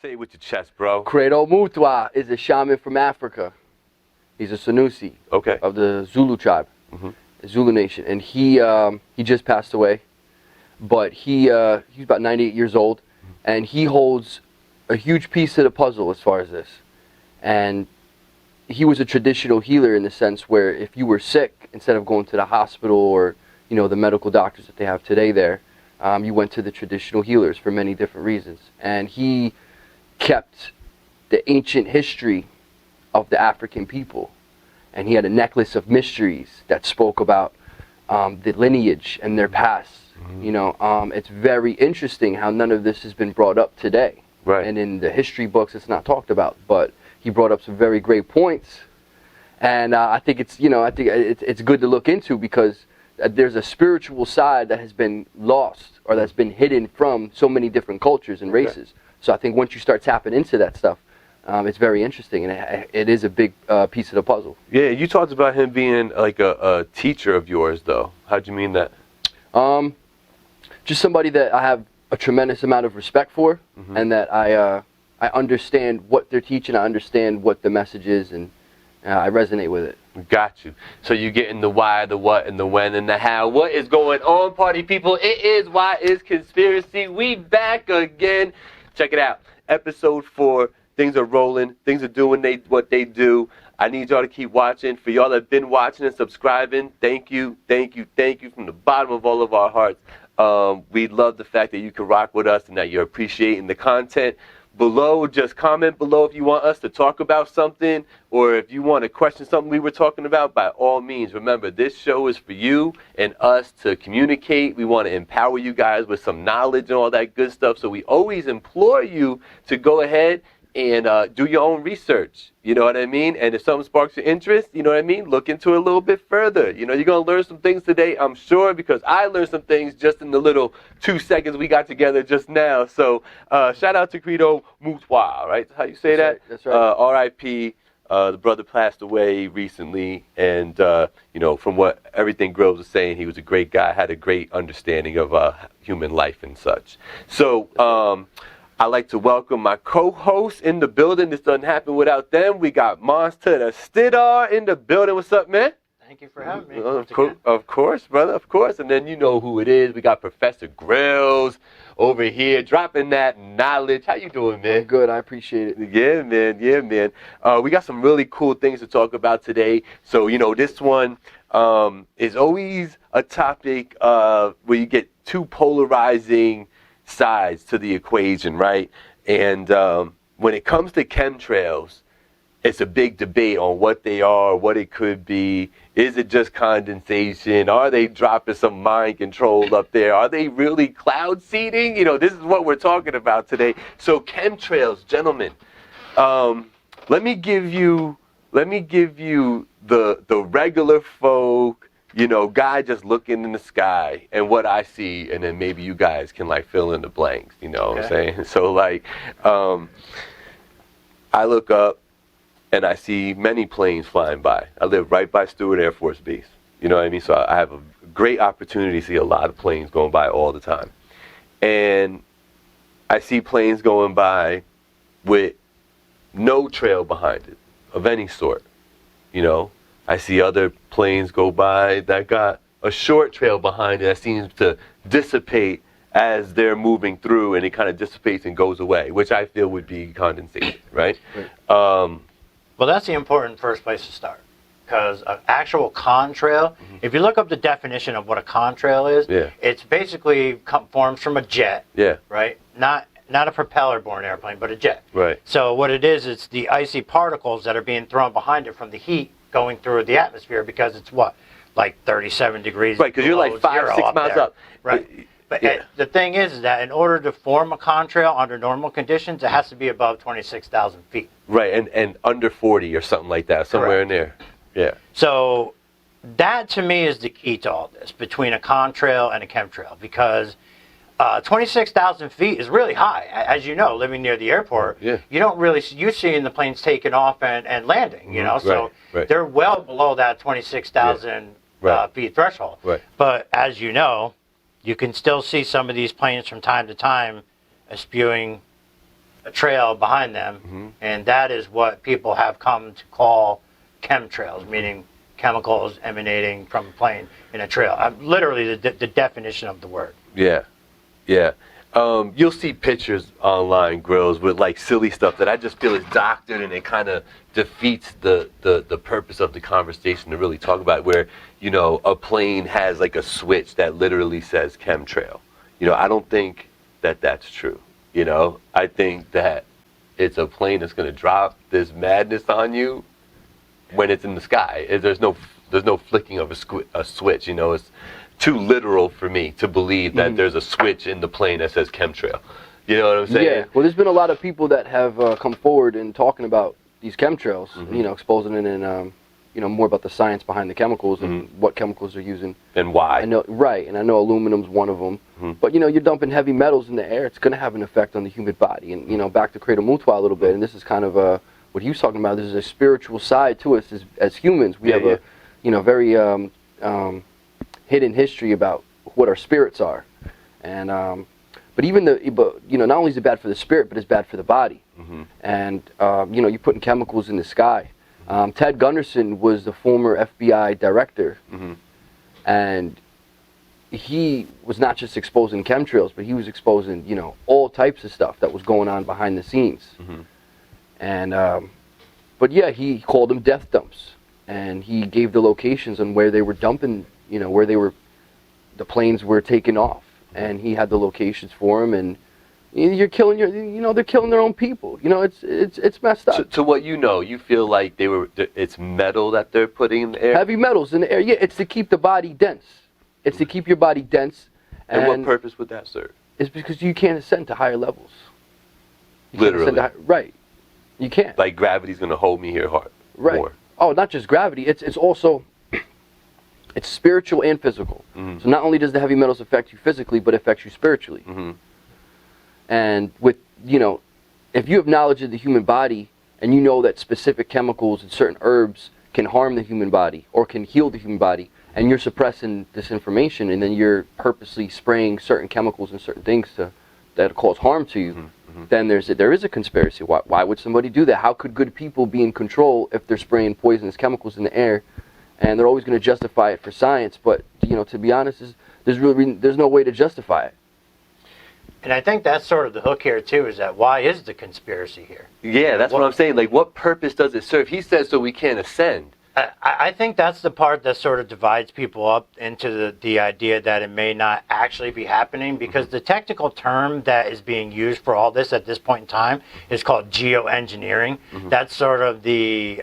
Say it with your chest, bro. Credo Mutwa is a shaman from Africa. He's a Sanusi of the Zulu tribe, Zulu nation, and he just passed away. But he's about 98 years old, and he holds a huge piece of the puzzle as far as this. And he was a traditional healer in the sense where if you were sick, instead of going to the hospital or the medical doctors that they have today there, you went to the traditional healers for many different reasons. And he kept the ancient history of the African people, and he had a necklace of mysteries that spoke about the lineage and their past. It's very interesting how none of this has been brought up today, and in the history books it's not talked about. But he brought up some very great points, and I think it's good to look into, because there's a spiritual side that has been lost or that's been hidden from so many different cultures and races. So I think once you start tapping into that stuff, it's very interesting, and it is a big piece of the puzzle. Yeah, you talked about him being like a teacher of yours, though. How'd you mean that? Just somebody that I have a tremendous amount of respect for, and that I understand what they're teaching, I understand what the message is, and I resonate with it. Got you. So you're getting the why, the what, and the when, and the how. What is going on, party people? It is Why Is Conspiracy. We back again. Check it out. Episode 4. Things are rolling. Things are doing what they do. I need y'all to keep watching. For y'all that have been watching and subscribing, thank you, thank you, thank you from the bottom of all of our hearts. We love the fact that you can rock with us and that you're appreciating the content. Below, just comment below if you want us to talk about something, or if you want to question something we were talking about. By all means, remember, this show is for you and us to communicate. We want to empower you guys with some knowledge and all that good stuff. So we always implore you to go ahead and do your own research, you know what I mean? And if something sparks your interest, you know what I mean, look into it a little bit further. You're going to learn some things today, I'm sure, because I learned some things just in the little 2 seconds we got together just now. So shout out to Credo Mutwa, right? That's how you say that? That's right. R.I.P. The brother passed away recently, and from what everything Grillz was saying, he was a great guy, had a great understanding of human life and such. So I'd like to welcome my co-hosts in the building. This doesn't happen without them. We got Monster the Stidar in the building. What's up, man? Thank you for having me. Of course, brother, of course. And then you know who it is. We got Professor Grillz over here dropping that knowledge. How you doing, man? I'm good. I appreciate it. Yeah, man. Yeah, man. We got some really cool things to talk about today. So, this one is always a topic where you get two polarizing sides to the equation, right? And when it comes to chemtrails, it's a big debate on what they are, what it could be. Is it just condensation? Are they dropping some mind control up there? Are they really cloud seeding? This is what we're talking about today. So chemtrails, gentlemen, let me give you the regular folk, guy just looking in the sky and what I see, and then maybe you guys can fill in the blanks, what I'm saying? So I look up and I see many planes flying by. I live right by Stewart Air Force Base, you know what I mean? So I have a great opportunity to see a lot of planes going by all the time. And I see planes going by with no trail behind it of any sort, I see other planes go by that got a short trail behind it that seems to dissipate as they're moving through, and it kind of dissipates and goes away, which I feel would be condensation, right? Well, that's the important first place to start, because an actual contrail, if you look up the definition of what a contrail is, it's basically forms from a jet, right? Not a propeller-borne airplane, but a jet. Right. So what it is, it's the icy particles that are being thrown behind it from the heat going through the atmosphere, because it's 37 degrees. Right, because you're 5-6 miles up. Right. But the thing is that in order to form a contrail under normal conditions, it has to be above 26,000 feet. Right, and under 40 or something like that, somewhere in there. Yeah. So that to me is the key to all this, between a contrail and a chemtrail, because 26,000 feet is really high. As you know, living near the airport, you don't really, you're seeing the planes taking off and landing, so they're well below that 26,000 feet threshold. Right. But as you know, you can still see some of these planes from time to time spewing a trail behind them, and that is what people have come to call chemtrails, meaning chemicals emanating from a plane in a trail. Literally the definition of the word. Yeah, yeah. You'll see pictures online, Grillz, with like silly stuff that I just feel is doctored, and it kind of defeats the purpose of the conversation to really talk about it, where, you know, a plane has like a switch that literally says chemtrail. You know, I don't think that that's true. You know, I think that it's a plane that's going to drop this madness on you when it's in the sky. There's no flicking of a switch. You know, it's too literal for me to believe that there's a switch in the plane that says chemtrail. You know what I'm saying? Yeah. Well, there's been a lot of people that have come forward and talking about these chemtrails, you know, exposing it and you know, more about the science behind the chemicals and what chemicals they're using and why. I know, right, and I know aluminum's one of them. But you know, you're dumping heavy metals in the air; it's going to have an effect on the human body. And you know, back to Credo Mutwa a little bit, and this is kind of what he was talking about. There's a spiritual side to us as humans. We have a, you know, very hidden history about what our spirits are, and but you know, not only is it bad for the spirit, but it's bad for the body. And you know, you're putting chemicals in the sky. Ted Gunserson was the former FBI director, and he was not just exposing chemtrails, but he was exposing, you know, all types of stuff that was going on behind the scenes. And but yeah, he called them death dumps, and he gave the locations on where they were dumping, you know, where the planes were taking off, and he had the locations for them. And you're killing you know, they're killing their own people. You know, it's messed up. To what you know, you feel like it's metal that they're putting in the air? Heavy metals in the air. Yeah, it's to keep the body dense. It's to keep your body dense. And what purpose would that serve? It's because you can't ascend to higher levels. Literally. Right. You can't. Like gravity's going to hold me here hard. Right. More. Oh, not just gravity. It's also, it's spiritual and physical. So not only does the heavy metals affect you physically, but it affects you spiritually. And with, you know, if you have knowledge of the human body and you know that specific chemicals and certain herbs can harm the human body or can heal the human body, and you're suppressing this information, and then you're purposely spraying certain chemicals and certain things that cause harm to you, then there is a conspiracy. Why would somebody do that? How could good people be in control if they're spraying poisonous chemicals in the air? And they're always going to justify it for science, but you know, to be honest, there's no way to justify it. And I think that's sort of the hook here too, is that why is the conspiracy here? Yeah, that's what I'm saying. Like, what purpose does it serve? He says so we can't ascend. I think that's the part that sort of divides people up into the idea that it may not actually be happening, because the technical term that is being used for all this at this point in time is called geo-engineering. That's sort of the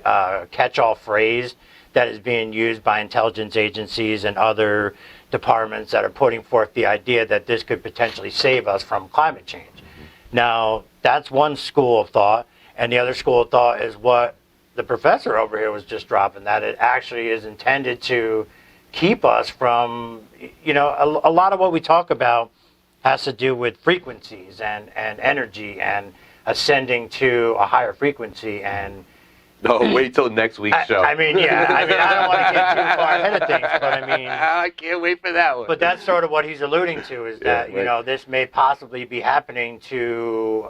catch-all phrase that is being used by intelligence agencies and other departments that are putting forth the idea that this could potentially save us from climate change. Now, that's one school of thought, and the other school of thought is what the professor over here was just dropping, that it actually is intended to keep us from, you know, a lot of what we talk about has to do with frequencies and energy and ascending to a higher frequency. And no, wait till next week's show. I mean, I don't want to get too far ahead of things, but I mean, I can't wait for that one. But that's sort of what he's alluding to, is that, you know, this may possibly be happening to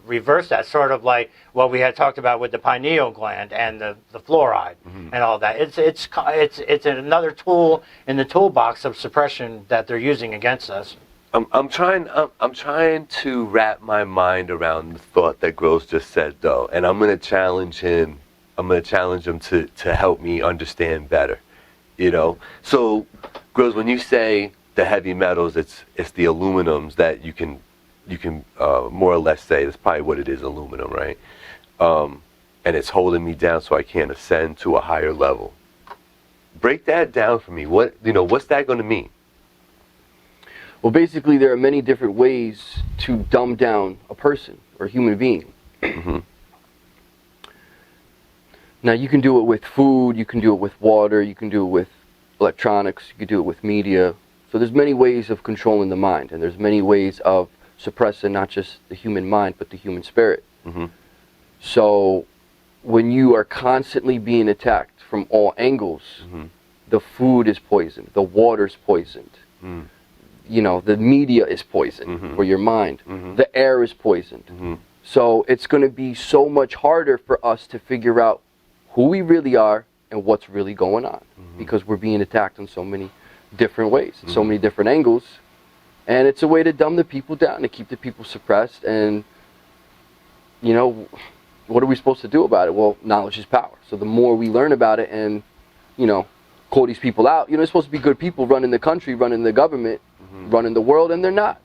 reverse that, sort of like what we had talked about with the pineal gland and the fluoride and all that. It's another tool in the toolbox of suppression that they're using against us. I'm trying to wrap my mind around the thought that Grillz just said, though, and I'm going to challenge him. I'm going to challenge him to help me understand better, you know. So, Grillz, when you say the heavy metals, it's the aluminums that you can more or less say that's probably what it is, aluminum, right? And it's holding me down so I can't ascend to a higher level. Break that down for me. What's that going to mean? Well, basically, there are many different ways to dumb down a person or a human being. Now, you can do it with food, you can do it with water, you can do it with electronics, you can do it with media. So there's many ways of controlling the mind, and there's many ways of suppressing not just the human mind, but the human spirit. So when you are constantly being attacked from all angles, the food is poisoned, the water's poisoned. You know, the media is poisoned for your mind. The air is poisoned. So it's going to be so much harder for us to figure out who we really are and what's really going on, because we're being attacked in so many different ways, so many different angles. And it's a way to dumb the people down, to keep the people suppressed. And, you know, what are we supposed to do about it? Well, knowledge is power. So the more we learn about it and, you know, call these people out, you know, they're supposed to be good people running the country, running the government, running the world, and they're not.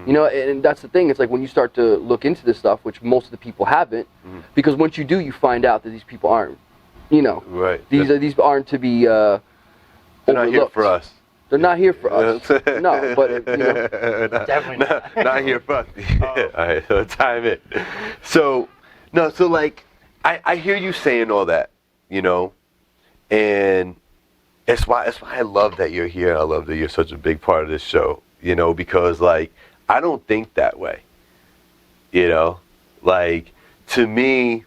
You know, and that's the thing. It's like when you start to look into this stuff, which most of the people haven't, because once you do, you find out that these people aren't, you know, these aren't to be they're not here for us. They're not here for us. No, but you know, Definitely not here for us. All right, so time it. So like, I hear you saying all that, you know, and it's why I love that you're here. I love that you're such a big part of this show, you know, because like I don't think that way, you know, like to me,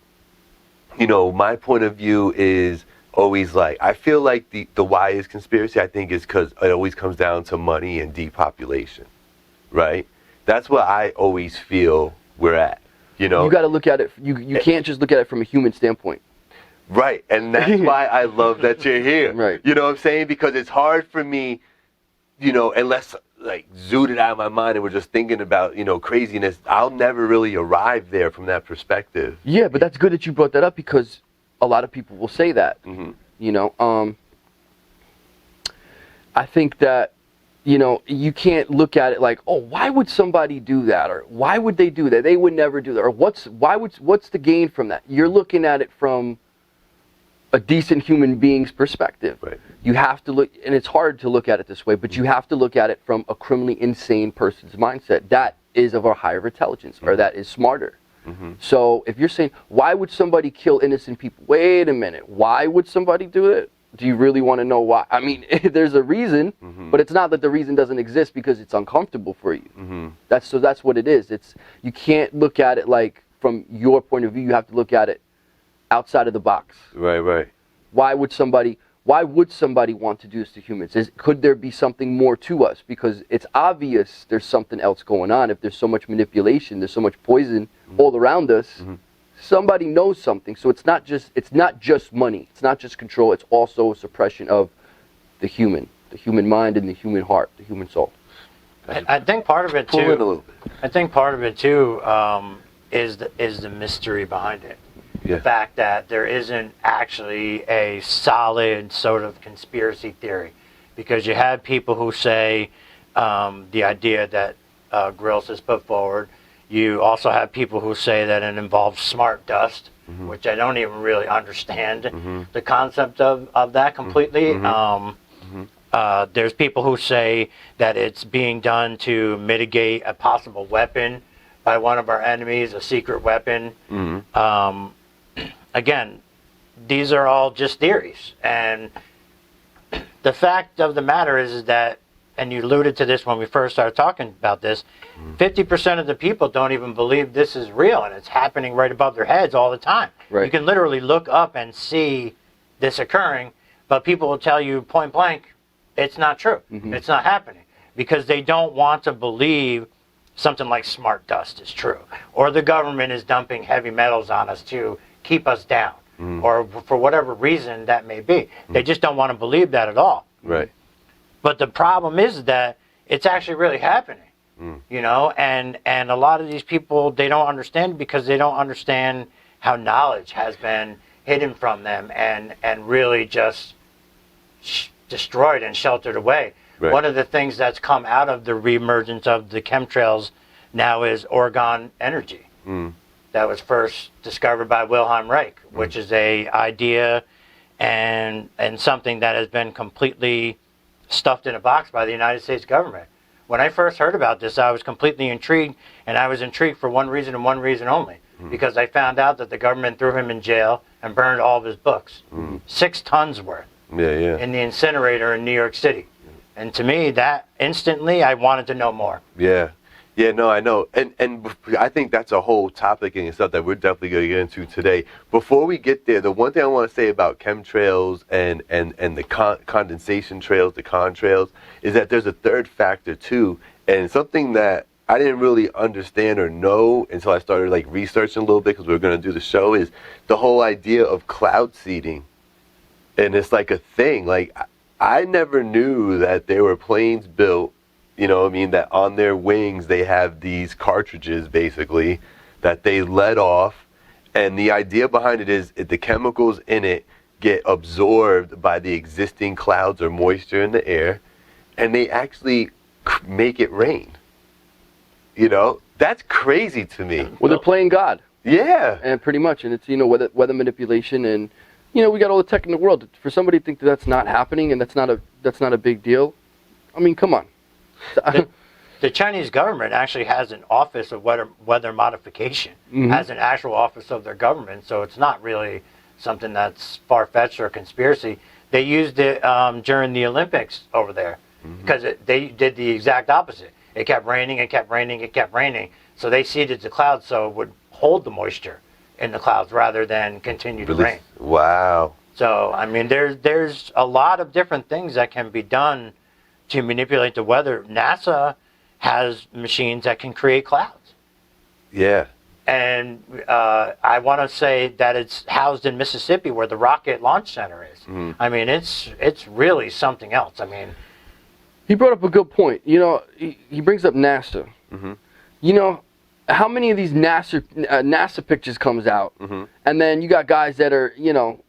you know, my point of view is always like, I feel like the why is conspiracy, I think, is because it always comes down to money and depopulation, right? That's what I always feel we're at, you know? You got to look at it, you can't just look at it from a human standpoint. Right, and that's why I love that you're here. Right. You know what I'm saying? Because it's hard for me, you know, unless like zooted it out of my mind and we're just thinking about, you know, craziness, I'll never really arrive there from that perspective. Yeah, but that's good that you brought that up, because a lot of people will say that. You know, I think that, you know, you can't look at it like, oh, why would somebody do that, or why would they do that? They would never do that, or what's the gain from that? You're looking at it from a decent human being's perspective. Right. You have to look, and it's hard to look at it this way, but you have to look at it from a criminally insane person's mindset. That is of a higher intelligence, or that is smarter. So if you're saying, why would somebody kill innocent people? Wait a minute. Why would somebody do it? Do you really want to know why? I mean, there's a reason, but it's not that the reason doesn't exist because it's uncomfortable for you. That's what it is. You can't look at it like from your point of view. You have to look at it outside of the box. Right. Why would somebody want to do this to humans? Could there be something more to us? Because it's obvious there's something else going on. If there's so much manipulation, there's so much poison all around us, somebody knows something. So it's not just money. It's not just control. It's also a suppression of the human mind and the human heart, the human soul. I think part of it too. Pull in a little bit. I think part of it too is the mystery behind it. The fact that there isn't actually a solid sort of conspiracy theory, because you have people who say the idea that Grillz has put forward. You also have people who say that it involves smart dust, which I don't even really understand the concept of that completely. There's people who say that it's being done to mitigate a possible weapon by one of our enemies, a secret weapon. Again, these are all just theories. And the fact of the matter is that, and you alluded to this when we first started talking about this, 50% of the people don't even believe this is real, and it's happening right above their heads all the time. Right. You can literally look up and see this occurring, but people will tell you point blank, it's not true. It's not happening, because they don't want to believe something like smart dust is true, or the government is dumping heavy metals on us to keep us down, or for whatever reason that may be. They just don't want to believe that at all. Right. But the problem is that it's actually really happening, you know, and a lot of these people, they don't understand, because they don't understand how knowledge has been hidden from them and really just destroyed and sheltered away. Right. One of the things that's come out of the reemergence of the chemtrails now is Orgone Energy. That was first discovered by Wilhelm Reich, which is a idea and something that has been completely stuffed in a box by the United States government. When I first heard about this, I was completely intrigued, and I was intrigued for one reason and one reason only, because I found out that the government threw him in jail and burned all of his books, 6 tons worth, in the incinerator in New York City. And to me, that instantly, I wanted to know more. Yeah, no, I know. And I think that's a whole topic in itself that we're definitely going to get into today. Before we get there, the one thing I want to say about chemtrails and the condensation trails, the contrails, is that there's a third factor too, and something that I didn't really understand or know until I started like researching a little bit because we were going to do the show is the whole idea of cloud seeding. And it's like a thing. Like I never knew that there were planes built, you know what I mean, that on their wings they have these cartridges basically that they let off. And the idea behind it is the chemicals in it get absorbed by the existing clouds or moisture in the air, and they actually make it rain. You know, that's crazy to me. Well, they're playing God. Yeah. And pretty much, and it's, you know, weather manipulation, and, you know, we got all the tech in the world. For somebody to think that that's not happening and that's not a big deal, I mean, come on. The Chinese government actually has an office of weather modification, has an actual office of their government, so it's not really something that's far-fetched or a conspiracy. They used it during the Olympics over there because they did the exact opposite. It kept raining, it kept raining, it kept raining. So they seeded the clouds so it would hold the moisture in the clouds rather than continue to rain. Wow. So, I mean, there's a lot of different things that can be done to manipulate the weather. NASA has machines that can create clouds. Yeah. And I want to say that it's housed in Mississippi where the Rocket Launch Center is. I mean, it's really something else. I mean, he brought up a good point. You know, he brings up NASA. You know, how many of these NASA pictures comes out, and then you got guys that are, you know,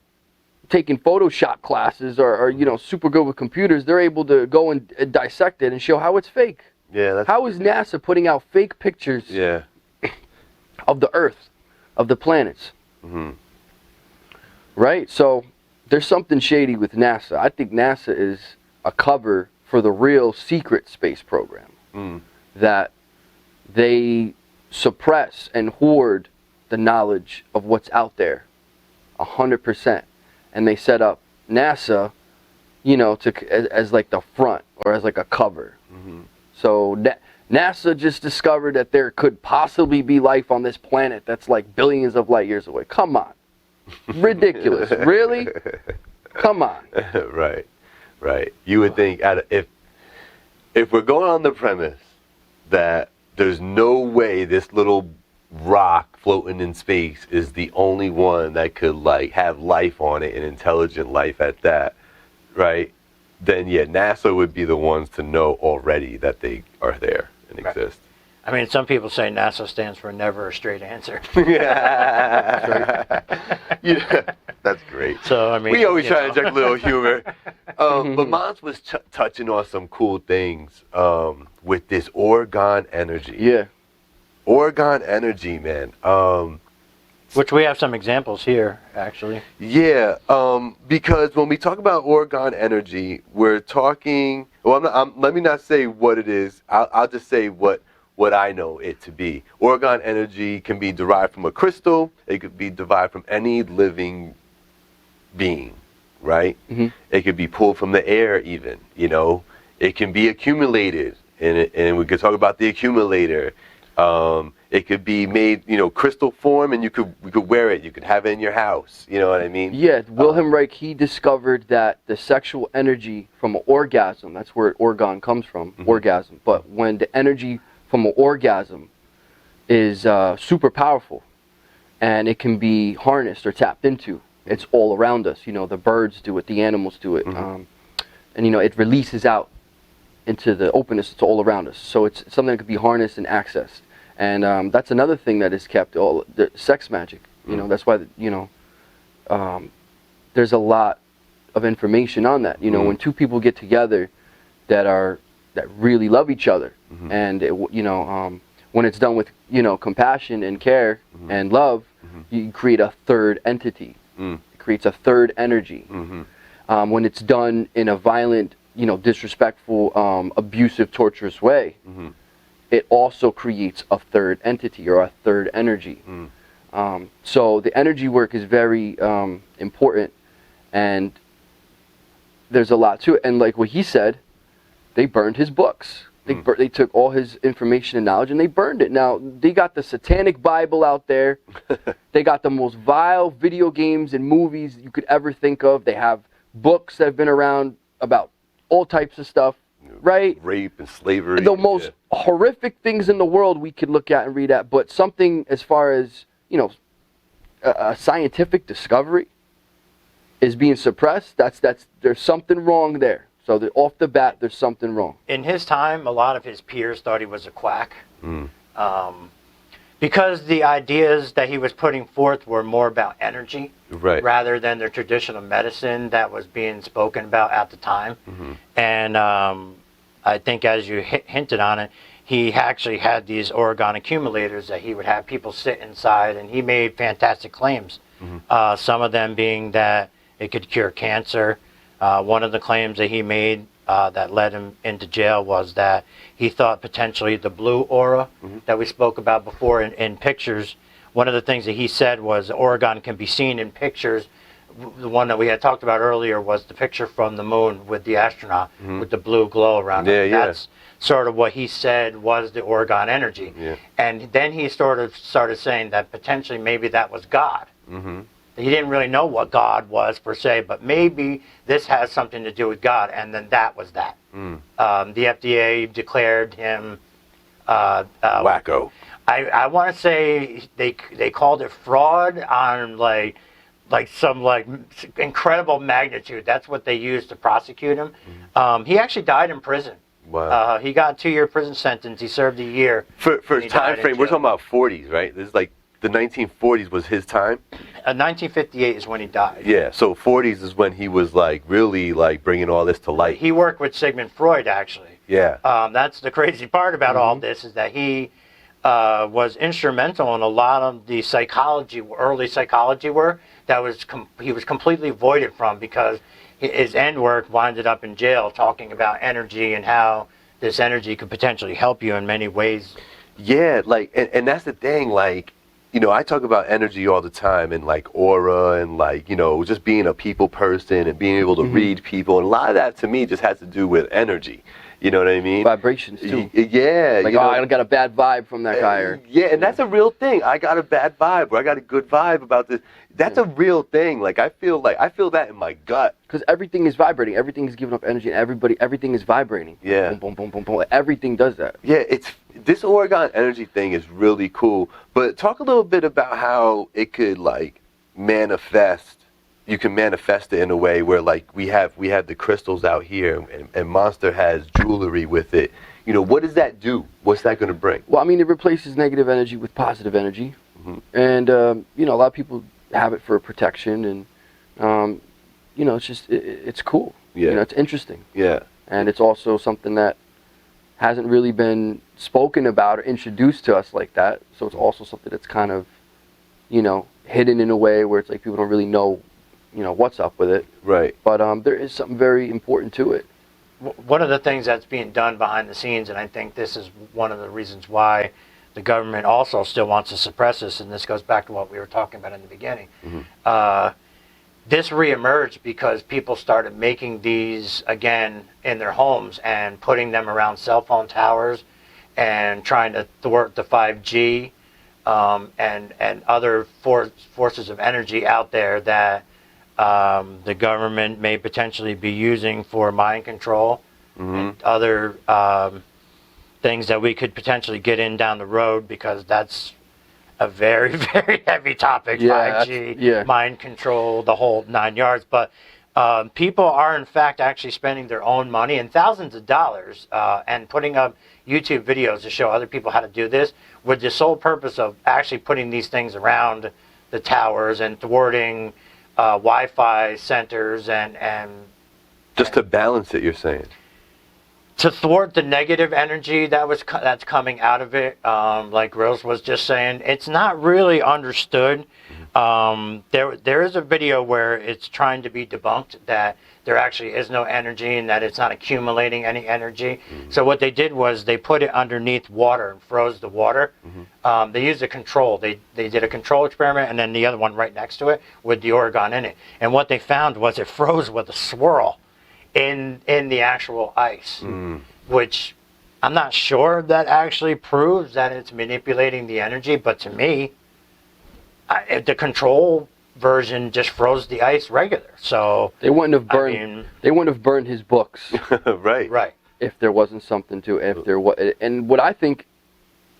taking Photoshop classes or you know, super good with computers. They're able to go and dissect it and show how it's fake. Yeah. How is NASA putting out fake pictures? Yeah. Of the Earth, of the planets. Right? So there's something shady with NASA. I think NASA is a cover for the real secret space program. That they suppress and hoard the knowledge of what's out there 100%. And they set up NASA, you know, as like the front or as like a cover. So NASA just discovered that there could possibly be life on this planet that's like billions of light years away. Come on. Ridiculous. Really? Come on. Right. You would think if we're going on the premise that there's no way this little rock floating in space is the only one that could like have life on it and intelligent life at that, right? Then yeah, NASA would be the ones to know already that they are there and exist. I mean, some people say NASA stands for never a straight answer. Yeah, that's great. So I mean, we always try to inject a little humor. But Mons was touching on some cool things with this Orgone Energy. Yeah, Orgone Energy, man. Which we have some examples here, actually. Yeah, because when we talk about Orgone Energy, we're talking. Well, let me not say what it is. I'll just say what I know it to be. Orgone Energy can be derived from a crystal. It could be derived from any living being, right? It could be pulled from the air, even. You know, it can be accumulated, and we could talk about the accumulator. It could be made, you know, crystal form, and you could wear it. You could have it in your house. You know what I mean? Yeah. Wilhelm Reich, he discovered that the sexual energy from an orgasm, that's where orgone comes from, orgasm. But when the energy from an orgasm is super powerful, and it can be harnessed or tapped into, it's all around us. You know, the birds do it, the animals do it, and you know, it releases out into the openness. It's all around us. So it's something that could be harnessed and accessed. And that's another thing that is kept, all the sex magic. You know, that's why, you know, there's a lot of information on that. You know, when two people get together that really love each other, and it, you know, when it's done with, you know, compassion and care and love, you create a third entity. It creates a third energy. When it's done in a violent, you know, disrespectful, abusive, torturous way, it also creates a third entity or a third energy. So the energy work is very important, and there's a lot to it. And like what he said, they burned his books. They took all his information and knowledge and they burned it. Now, they got the satanic Bible out there. They got the most vile video games and movies you could ever think of. They have books that have been around about all types of stuff, right? Rape and slavery. The most horrific things in the world we could look at and read at, but something as far as, you know, a scientific discovery is being suppressed, there's something wrong there. So off the bat, there's something wrong. In his time, a lot of his peers thought he was a quack. Because the ideas that he was putting forth were more about energy rather than the traditional medicine that was being spoken about at the time. And I think, as you hinted on it, he actually had these Orgone accumulators that he would have people sit inside, and he made fantastic claims. Some of them being that it could cure cancer. One of the claims that he made that led him into jail was that he thought potentially the blue aura that we spoke about before in pictures, one of the things that he said was Orgone can be seen in pictures. The one that we had talked about earlier was the picture from the moon with the astronaut with the blue glow around it. That's sort of what he said was the Orgone energy. And then he sort of started saying that potentially maybe that was God. He didn't really know what God was per se, but maybe this has something to do with God, and then that was that. The FDA declared him wacko. I want to say they called it fraud on like some incredible magnitude. That's what they used to prosecute him. He actually died in prison. Wow. He got a 2-year prison sentence. He served a year. For time frame, we're talking about 40s, right? This is like the 1940s was his time. 1958 is when he died. Yeah, so 40s is when he was like really like bringing all this to light. He worked with Sigmund Freud, actually. Yeah. That's the crazy part about all this, is that he was instrumental in a lot of the early psychology work that he was completely voided from, because his end work winded up in jail talking about energy and how this energy could potentially help you in many ways. Yeah, like, and that's the thing, like, you know, I talk about energy all the time, and like aura, and like, you know, just being a people person and being able to read people, and a lot of that to me just has to do with energy. You know what I mean? Vibrations too. Yeah. Like, I got a bad vibe from that guy. Or, yeah, and that's a real thing. I got a bad vibe, or I got a good vibe about this. That's a real thing. Like I feel that in my gut. Because everything is vibrating. Everything is giving up energy, and everything is vibrating. Yeah. Boom, boom, boom, boom, boom. Everything does that. Yeah, this Orgone energy thing is really cool. But talk a little bit about how it could like manifest. You can manifest it in a way where, like, we have the crystals out here, and Monster has jewelry with it. You know, what does that do? What's that going to bring? Well, I mean, it replaces negative energy with positive energy, and you know, a lot of people have it for protection, and you know, it's cool. Yeah. You know, it's interesting. Yeah. And it's also something that hasn't really been spoken about or introduced to us like that. So it's also something that's kind of, you know, hidden in a way where it's like people don't really know, you know, what's up with it. Right. But there is something very important to it. One of the things that's being done behind the scenes, and I think this is one of the reasons why the government also still wants to suppress this, and this goes back to what we were talking about in the beginning. This reemerged because people started making these again in their homes and putting them around cell phone towers and trying to thwart the 5G and other forces of energy out there that the government may potentially be using for mind control and other things that we could potentially get in down the road, because that's a very, very heavy topic, 5G, mind control, the whole 9 yards. But people are, in fact, actually spending their own money and thousands of dollars and putting up YouTube videos to show other people how to do this, with the sole purpose of actually putting these things around the towers and thwarting Wi-Fi centers and just to balance it, you're saying? To thwart the negative energy that's coming out of it. Like Grillz was just saying, it's not really understood. There is a video where it's trying to be debunked that there actually is no energy and that it's not accumulating any energy. So what they did was they put it underneath water and froze the water. They used a control. They did a control experiment, and then the other one right next to it with the Orgone in it. And what they found was it froze with a swirl in the actual ice, which I'm not sure that actually proves that it's manipulating the energy. But to me, the control version just froze the ice regular. So they wouldn't have burned. They wouldn't have burned his books. Right. if there wasn't something to it, if there was. And what I think,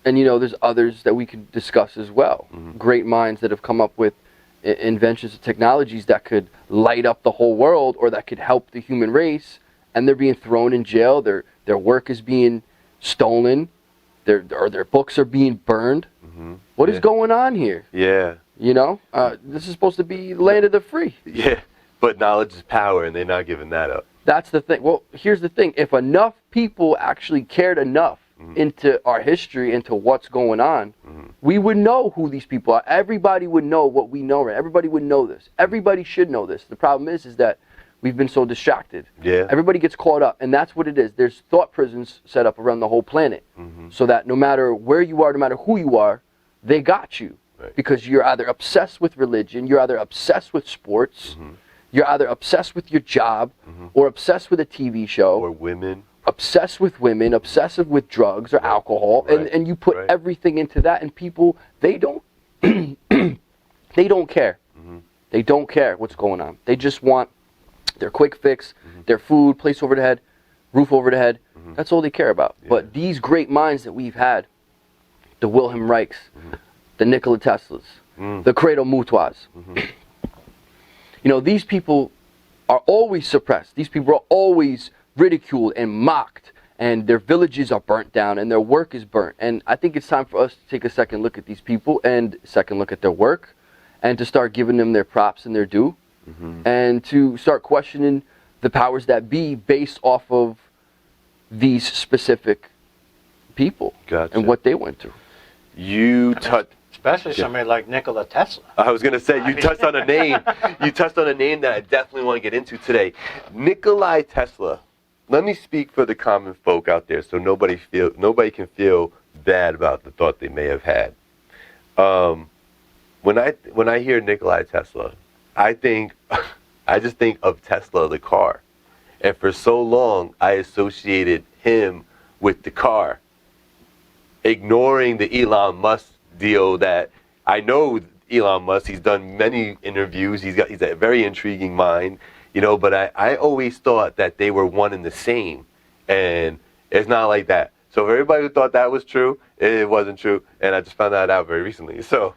and there's others that we could discuss as well. Great minds that have come up with inventions and technologies that could light up the whole world or that could help the human race, and they're being thrown in jail. Their work is being stolen. Their books are being burned. What is going on here? Yeah. This is supposed to be land of the free. Yeah, but knowledge is power, and they're not giving that up. That's the thing. Well, here's the thing. If enough people actually cared enough into our history, into what's going on, we would know who these people are. Everybody would know what we know. Right? Everybody would know this. Everybody should know this. The problem is that we've been so distracted. Yeah. Everybody gets caught up, and that's what it is. There's thought prisons set up around the whole planet, so that no matter where you are, no matter who you are, they got you. Right. Because you're either obsessed with religion, you're either obsessed with sports, you're either obsessed with your job, or obsessed with a TV show, or women. Obsessed with women, obsessive with drugs or alcohol, and you put everything into that, and people, they don't they don't care. They don't care what's going on. They just want their quick fix, their food, place over the head, roof over the head. That's all they care about. Yeah. But these great minds that we've had, the Wilhelm Reichs, the Nikola Teslas, the Credo Mutwas, these people are always suppressed. These people are always ridiculed and mocked, and their villages are burnt down, and their work is burnt. And I think it's time for us to take a second look at these people, and a second look at their work, and to start giving them their props and their due, and to start questioning the powers that be based off of these specific people and what they went through. You touched... Especially somebody like Nikola Tesla. I was going to say, you touched on a name. You touched on a name that I definitely want to get into today. Nikola Tesla. Let me speak for the common folk out there, so nobody can feel bad about the thought they may have had. When I hear Nikola Tesla, I just think of Tesla, the car. And for so long, I associated him with the car, ignoring the Elon Musk deal. That I know Elon Musk. He's done many interviews. He's a very intriguing mind. But I always thought that they were one and the same, and it's not like that. So for everybody who thought that was true, it wasn't true, and I just found that out very recently. So,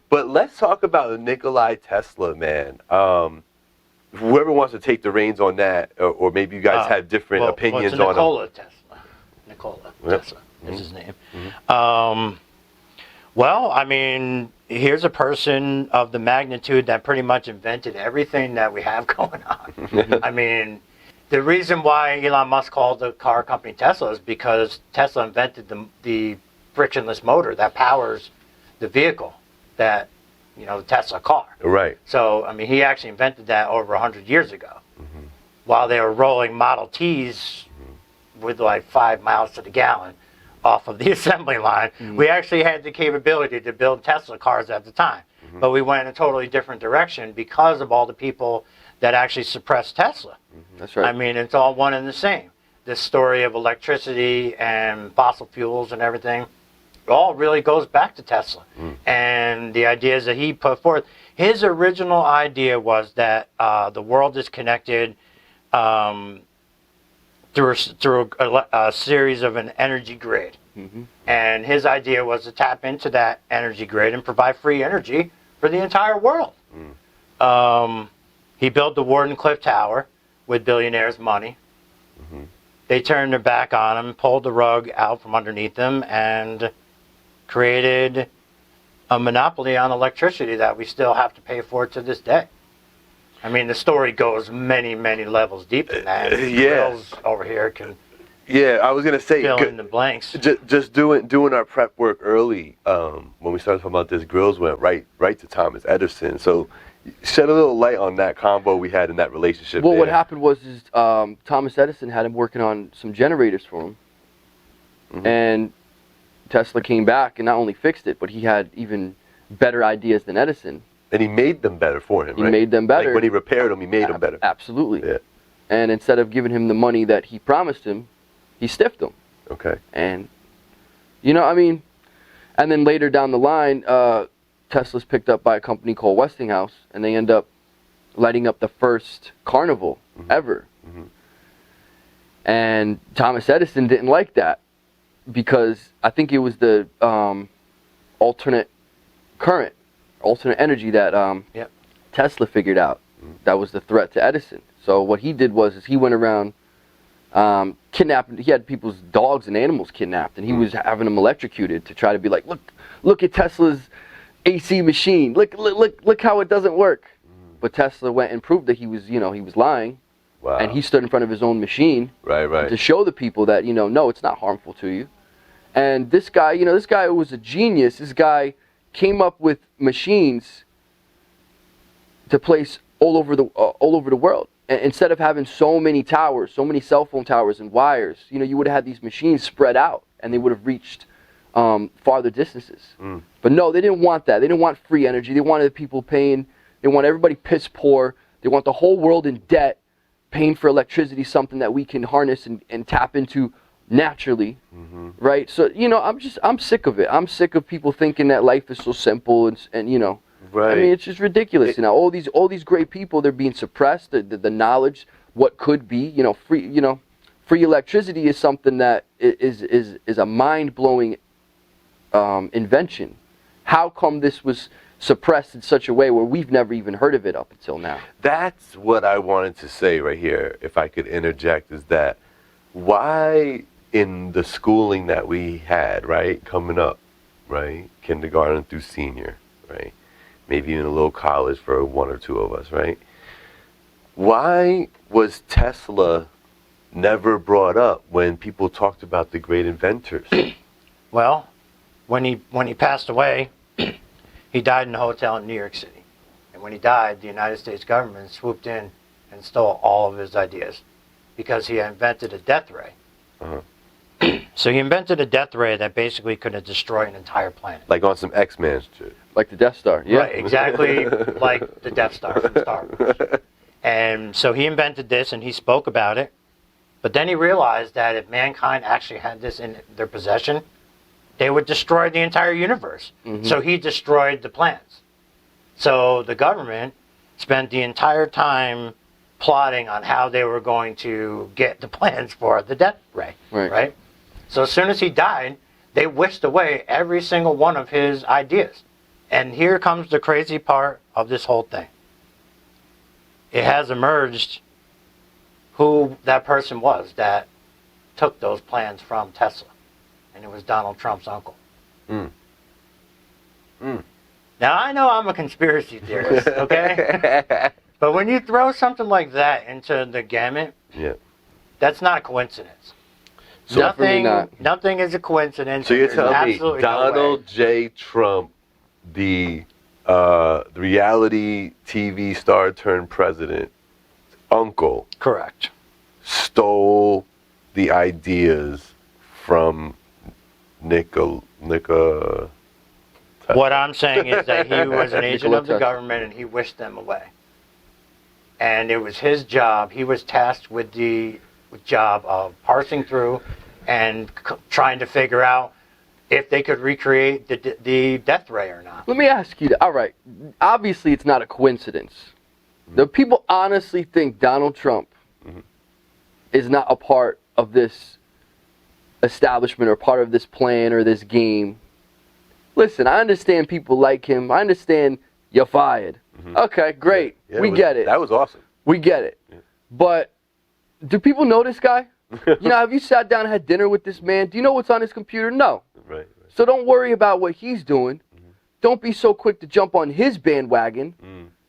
but let's talk about Nikola Tesla, man. Whoever wants to take the reins on that, or maybe you guys have different opinions on Nikola Tesla. Nikola Tesla is his name. Well, I mean, here's a person of the magnitude that pretty much invented everything that we have going on. I mean, the reason why Elon Musk called the car company Tesla is because Tesla invented the frictionless motor that powers the vehicle, that, the Tesla car. Right. So, I mean, he actually invented that over 100 years ago, while they were rolling Model Ts with like 5 miles to the gallon off of the assembly line. We actually had the capability to build Tesla cars at the time, but we went in a totally different direction because of all the people that actually suppressed Tesla. That's right. I mean, it's all one and the same. This story of electricity and fossil fuels and everything, it all really goes back to Tesla. And the ideas that he put forth. His original idea was that the world is connected through a series of an energy grid. And his idea was to tap into that energy grid and provide free energy for the entire world. He built the Wardenclyffe Tower with billionaires' money. They turned their back on him, pulled the rug out from underneath them, and created a monopoly on electricity that we still have to pay for to this day. I mean, the story goes many, many levels deep in that. Grillz over here can I was going to say, fill in the blanks. Just doing our prep work early, when we started talking about this, Grillz went right to Thomas Edison. So shed a little light on that combo we had in that relationship. Well, what happened was Thomas Edison had him working on some generators for him. And Tesla came back and not only fixed it, but he had even better ideas than Edison. And he made them better for him, right? He made them better. Like when he repaired them, he made them better. Absolutely. Yeah. And instead of giving him the money that he promised him, he stiffed him. Okay. And, and then later down the line, Tesla's picked up by a company called Westinghouse, and they end up lighting up the first carnival ever. And Thomas Edison didn't like that because I think it was the alternate current, alternate energy that Tesla figured out. That was the threat to Edison. So what he did was he went around kidnapping. He had people's dogs and animals kidnapped, and he was having them electrocuted to try to be like, look at Tesla's AC machine. Look how it doesn't work. But Tesla went and proved that he was lying. Wow. And he stood in front of his own machine to show the people that, no, it's not harmful to you. And this guy, this guy was a genius. This guy came up with machines to place all over the world. And instead of having so many towers, so many cell phone towers and wires, you would have had these machines spread out, and they would have reached farther distances. But no, they didn't want that. They didn't want free energy. They wanted the people paying. They want everybody piss poor. They want the whole world in debt, paying for electricity, something that we can harness and tap into naturally, right? So I'm sick of it. I'm sick of people thinking that life is so simple and right. I mean, it's just ridiculous. All these great people, they're being suppressed. The knowledge, what could be, free electricity is something that is a mind blowing invention. How come this was suppressed in such a way where we've never even heard of it up until now? That's what I wanted to say right here, if I could interject, is that why in the schooling that we had, right, coming up, right, kindergarten through senior, right, maybe even a little college for one or two of us, right, why was Tesla never brought up when people talked about the great inventors? Well, when he passed away, he died in a hotel in New York City. And when he died, the United States government swooped in and stole all of his ideas because he invented a death ray. So he invented a death ray that basically could have destroyed an entire planet. Like on some X-Men shit. Like the Death Star. Yeah. Right, exactly like the Death Star from Star Wars. And so he invented this and he spoke about it. But then he realized that if mankind actually had this in their possession, they would destroy the entire universe. So he destroyed the plans. So the government spent the entire time plotting on how they were going to get the plans for the death ray. Right? So as soon as he died, they whisked away every single one of his ideas. And here comes the crazy part of this whole thing. It has emerged who that person was that took those plans from Tesla. And it was Donald Trump's uncle. Now, I know I'm a conspiracy theorist, okay? But when you throw something like that into the gamut, that's not a coincidence. So Nothing is a coincidence. So you're telling me Donald J. Trump, the reality TV star turned president, uncle, correct, stole the ideas from Nikola. What I'm saying is that he was an agent of the government and he wished them away. And it was his job. He was tasked with the job of parsing through and trying to figure out if they could recreate the death ray or not. Let me ask you, all right, obviously it's not a coincidence. The people honestly think Donald Trump is not a part of this establishment or part of this plan or this game. Listen, I understand people like him. I understand you're fired. Okay, great. We get it. That was awesome. We get it. But do people know this guy? Have you sat down and had dinner with this man? Do you know what's on his computer? No. Right. So don't worry about what he's doing. Don't be so quick to jump on his bandwagon.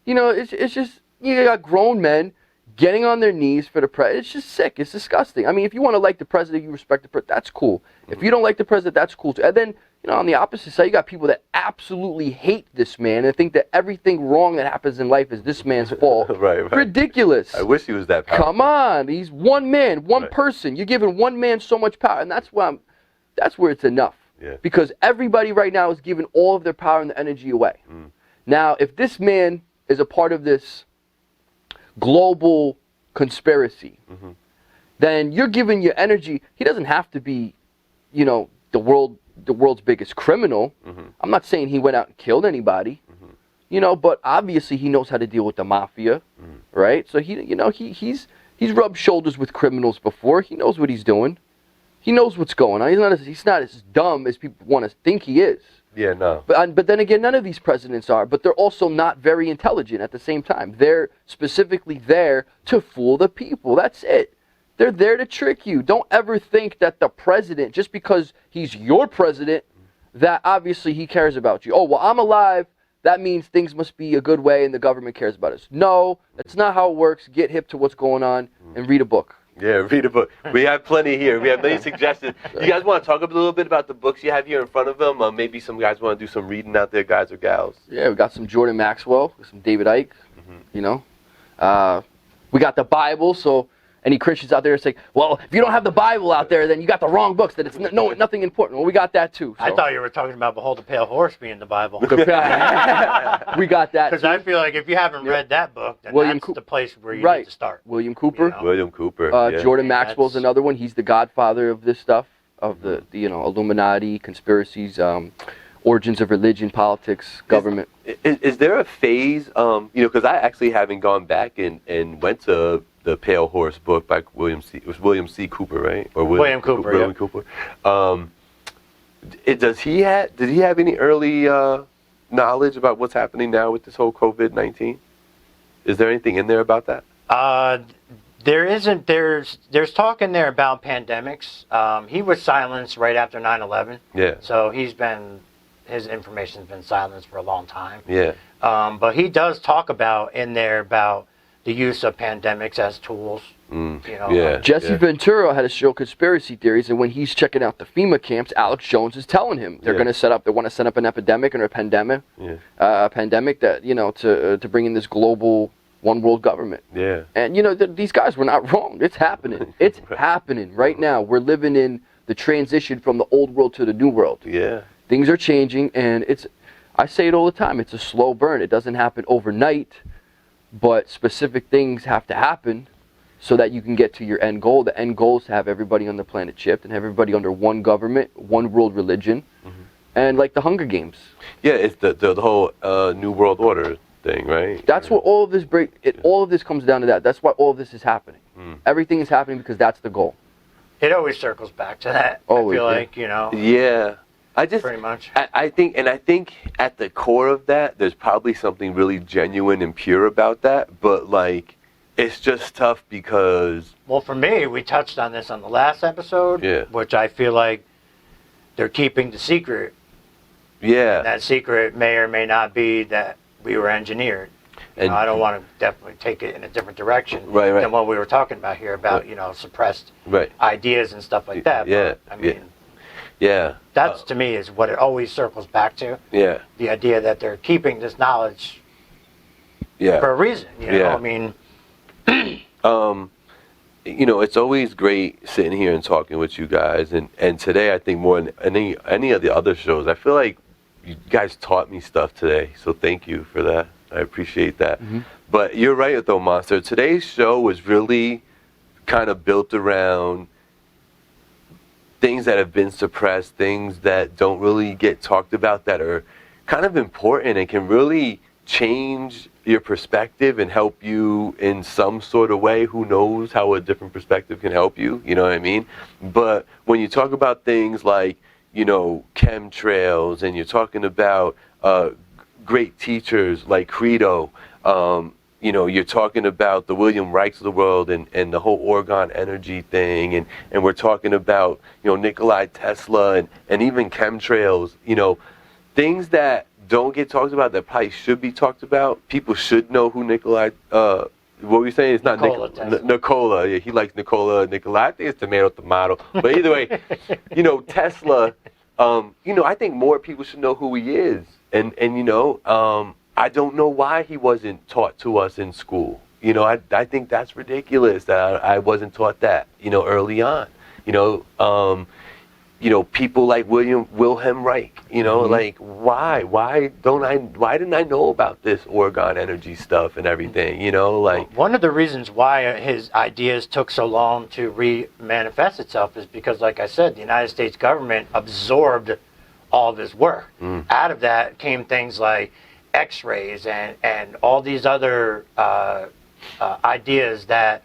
It's just, you got grown men getting on their knees for the president. It's just sick. It's disgusting. I mean, if you want to like the president, you respect the president, that's cool. If you don't like the president, that's cool too. And then, on the opposite side, you got people that absolutely hate this man and think that everything wrong that happens in life is this man's fault. Right. Ridiculous. I wish he was that powerful. Come on. He's one man, one person. You're giving one man so much power. And that's where it's enough. Yeah. Because everybody right now is giving all of their power and the energy away. Now, if this man is a part of this global conspiracy, then you're giving your energy. He doesn't have to be, the world's biggest criminal. I'm not saying he went out and killed anybody, but obviously he knows how to deal with the mafia, right? So he's He's rubbed shoulders with criminals before. He knows what he's doing. He knows what's going on. He's not as dumb as people want to think he is. Yeah, no. But then again, none of these presidents are. But they're also not very intelligent at the same time. They're specifically there to fool the people. That's it. They're there to trick you. Don't ever think that the president, just because he's your president, that obviously he cares about you. Oh, well, I'm alive. That means things must be a good way and the government cares about us. No, that's not how it works. Get hip to what's going on and read a book. Yeah, read a book. We have plenty here. We have many suggestions. You guys want to talk a little bit about the books you have here in front of them? Maybe some guys want to do some reading out there, guys or gals. Yeah, we got some Jordan Maxwell, some David Icke, you know. We got the Bible, so any Christians out there say, well, if you don't have the Bible out there, then you got the wrong books, that it's nothing important. Well, we got that too. So. I thought you were talking about Behold the Pale Horse being the Bible. We got that. Because I feel like if you haven't read that book, then that's the place where you need to start. William Cooper. You know? William Cooper. Jordan Maxwell's another one. He's the godfather of this stuff, of the Illuminati, conspiracies, origins of religion, politics, government. Is there a phase, because I actually haven't gone back and went to the Pale Horse book by William C. Cooper, right? Or William Cooper. William Cooper. Did he have any early knowledge about what's happening now with this whole COVID-19? Is there anything in there about that? There isn't. There's talk in there about pandemics. He was silenced right after 9/11. Yeah. So his information's been silenced for a long time. Yeah. But he does talk about the use of pandemics as tools. Jesse Ventura had to show conspiracy theories, and when he's checking out the FEMA camps, Alex Jones is telling him they want to set up an epidemic or a pandemic, a pandemic that to bring in this global one world government. Yeah. And these guys were not wrong. It's happening. It's happening right now. We're living in the transition from the old world to the new world. Yeah. Things are changing, and I say it all the time. It's a slow burn. It doesn't happen overnight. But specific things have to happen so that you can get to your end goal. The end goal is to have everybody on the planet chipped and have everybody under one government, one world religion, and like the Hunger Games. Yeah, it's the whole New World Order thing, right? That's what all of this all of this comes down to that. That's why all of this is happening. Everything is happening because that's the goal. It always circles back to that. Always, I feel like, Yeah. Pretty much. I think at the core of that, there's probably something really genuine and pure about that. But it's just tough because. Well, for me, we touched on this on the last episode, which I feel like they're keeping the secret. Yeah. And that secret may or may not be that we were engineered. And I don't want to definitely take it in a different direction than what we were talking about here about suppressed ideas and stuff like that. Yeah. But, I mean. Yeah. That's, to me, is what it always circles back to. Yeah. The idea that they're keeping this knowledge for a reason. I mean... it's always great sitting here and talking with you guys. And today, I think more than any of the other shows, I feel like you guys taught me stuff today. So thank you for that. I appreciate that. But you're right, though, Monster. Today's show was really kind of built around things that have been suppressed, things that don't really get talked about that are kind of important and can really change your perspective and help you in some sort of way. Who knows how a different perspective can help you, you know what I mean? But when you talk about things like, chemtrails, and you're talking about great teachers like Credo, you're talking about the Wilhelm Reichs of the world and the whole Orgone Energy thing, and we're talking about, Nikola Tesla and even chemtrails, things that don't get talked about that probably should be talked about. People should know who Nikola, what were you saying? It's not Nikola. Yeah, he likes Nikola. I think it's tomato. But either way, Tesla, I think more people should know who he is. And I don't know why he wasn't taught to us in school. I think that's ridiculous that I wasn't taught that, early on. People like Wilhelm Reich, like why didn't I know about this Orgone Energy stuff and everything, One of the reasons why his ideas took so long to manifest itself is because, like I said, the United States government absorbed all of his work. Out of that came things like X-rays and all these other ideas that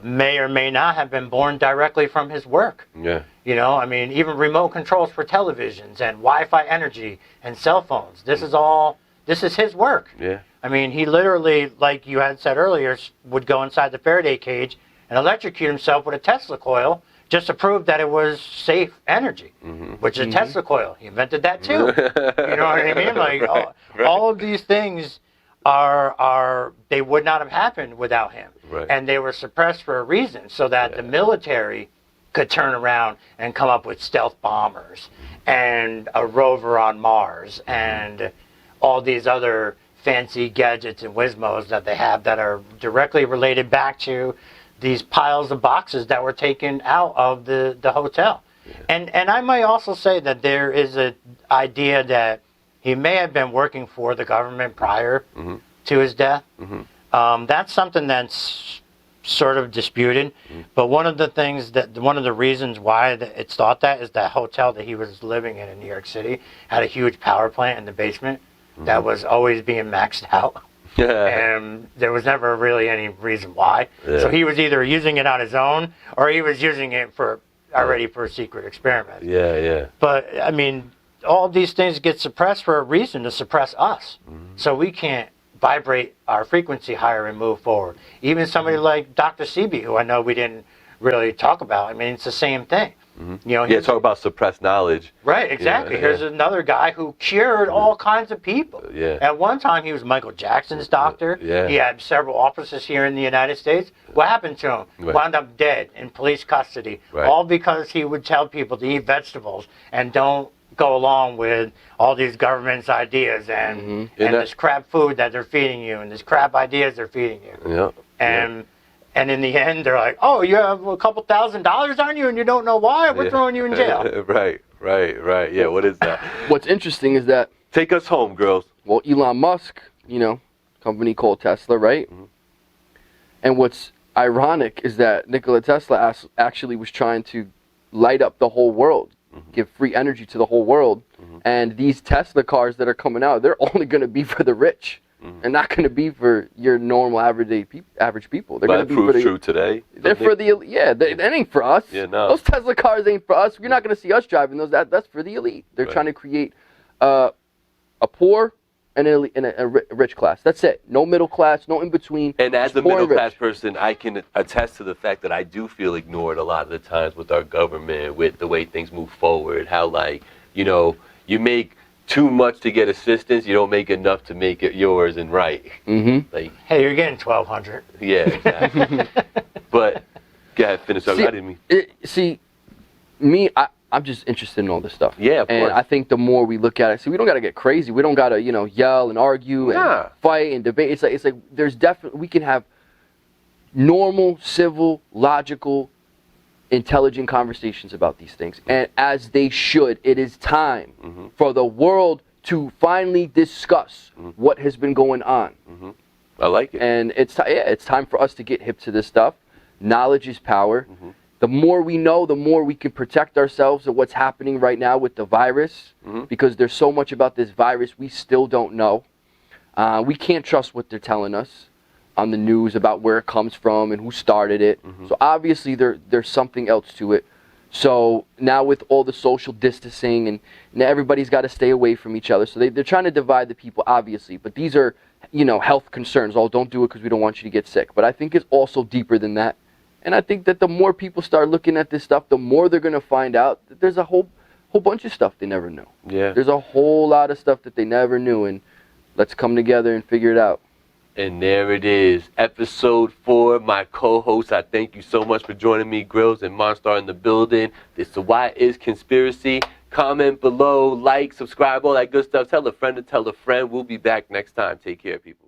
may or may not have been born directly from his work. Yeah. You know, I mean, even remote controls for televisions and Wi-Fi energy and cell phones. This is his work. Yeah. I mean, he literally, like you had said earlier, would go inside the Faraday cage and electrocute himself with a Tesla coil just to prove that it was safe energy, which is a Tesla coil. He invented that too. You know what I mean? Like, all of these things they would not have happened without him. Right. And they were suppressed for a reason, so that the military could turn around and come up with stealth bombers and a rover on Mars and all these other fancy gadgets and gizmos that they have that are directly related back to these piles of boxes that were taken out of the hotel. Yeah. And I might also say that there is an idea that he may have been working for the government prior to his death. That's something that's sort of disputed. But one of the reasons why it's thought that is that hotel that he was living in New York City had a huge power plant in the basement that was always being maxed out. And there was never really any reason why. Yeah. So he was either using it on his own or he was using it for secret experiments. Yeah, yeah. But I mean, all these things get suppressed for a reason, to suppress us. So we can't vibrate our frequency higher and move forward. Even somebody like Dr. Sebi, who I know we didn't really talk about, I mean, it's the same thing. You know, talk about suppressed knowledge. Right, exactly. Here's another guy who cured all kinds of people. Yeah. At one time, he was Michael Jackson's doctor. Yeah. He had several offices here in the United States. What happened to him? Right. Wound up dead in police custody. Right. All because he would tell people to eat vegetables and don't go along with all these government's ideas and this crap food that they're feeding you and this crap ideas they're feeding you. Yeah. And in the end, they're like, oh, you have a couple $1,000s on you and you don't know why? We're throwing you in jail. Right. Yeah, what is that? What's interesting is that... Take us home, girls. Well, Elon Musk, you know, company called Tesla, right? And what's ironic is that Nikola Tesla actually was trying to light up the whole world, give free energy to the whole world. And these Tesla cars that are coming out, they're only going to be for the rich. And not going to be for your normal average people. They're going to be for the true today. They're for the that ain't for us. Yeah, no. Those Tesla cars ain't for us. You're not going to see us driving those. That's for the elite. They're trying to create a poor and a rich class. That's it. No middle class. No in between. And as a middle class person, I can attest to the fact that I do feel ignored a lot of the times with our government, with the way things move forward. How you make too much to get assistance, you don't make enough to make it yours and right. Like, hey, you're getting $1,200. Yeah, exactly. But go ahead, finish up. I didn't mean. I'm just interested in all this stuff. Yeah, of course. And I think the more we look at it, we don't got to get crazy. We don't got to yell and argue and fight and debate. It's like there's definitely, we can have normal, civil, logical, intelligent conversations about these things, and as they should. It is time for the world to finally discuss what has been going on. I like it. And it's time for us to get hip to this stuff. Knowledge is power. The more we know, the more we can protect ourselves of what's happening right now with the virus, because there's so much about this virus we still don't know. We can't trust what they're telling us on the news about where it comes from and who started it. So obviously there's something else to it. So now with all the social distancing and everybody's got to stay away from each other. So they're trying to divide the people, obviously. But these are, health concerns. Oh, don't do it because we don't want you to get sick. But I think it's also deeper than that. And I think that the more people start looking at this stuff, the more they're going to find out that there's a whole bunch of stuff they never knew. Yeah. There's a whole lot of stuff that they never knew. And let's come together and figure it out. And there it is, episode 4. My co-host, I thank you so much for joining me, Grillz and Monstar in the building. This is Why Is Conspiracy. Comment below, like, subscribe, all that good stuff. Tell a friend to tell a friend. We'll be back next time. Take care, people.